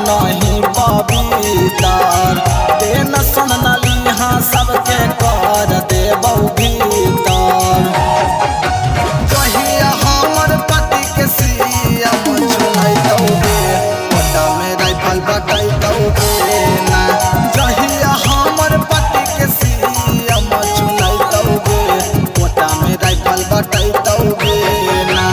नहीं पवितर तेन सुन नलिहा सबके कर देबौ भीतर जहिया हमर पति के सीएम चुनैतौ गे कोटा में राइफल बटैतौ गे ना जहिया हमर पति के सीएम चुनैतौ गे कोटा में राइफल बटैतौ गे ना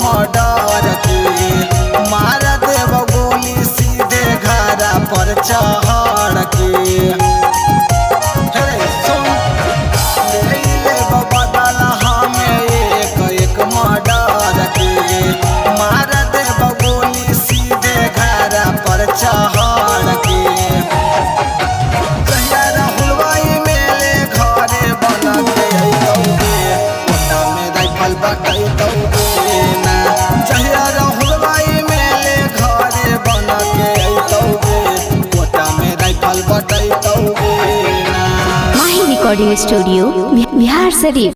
मर्डर के मार देव गोली सीधे घरा पर चढ़ के बदल हमें एक मर्डर के मार देव गोली सीधे घरा पर चढ़ के राहुल भाई मेरे घरे बन के अइतौ गे कोटा में राइफल बटैतौ गे ना जहिया राहुल भाई मेरे घरे बन के अइतौ गे कोटा में राइफल बटैतौ गे ना। माही रिकॉर्डिंग स्टूडियो बिहार शरीफ।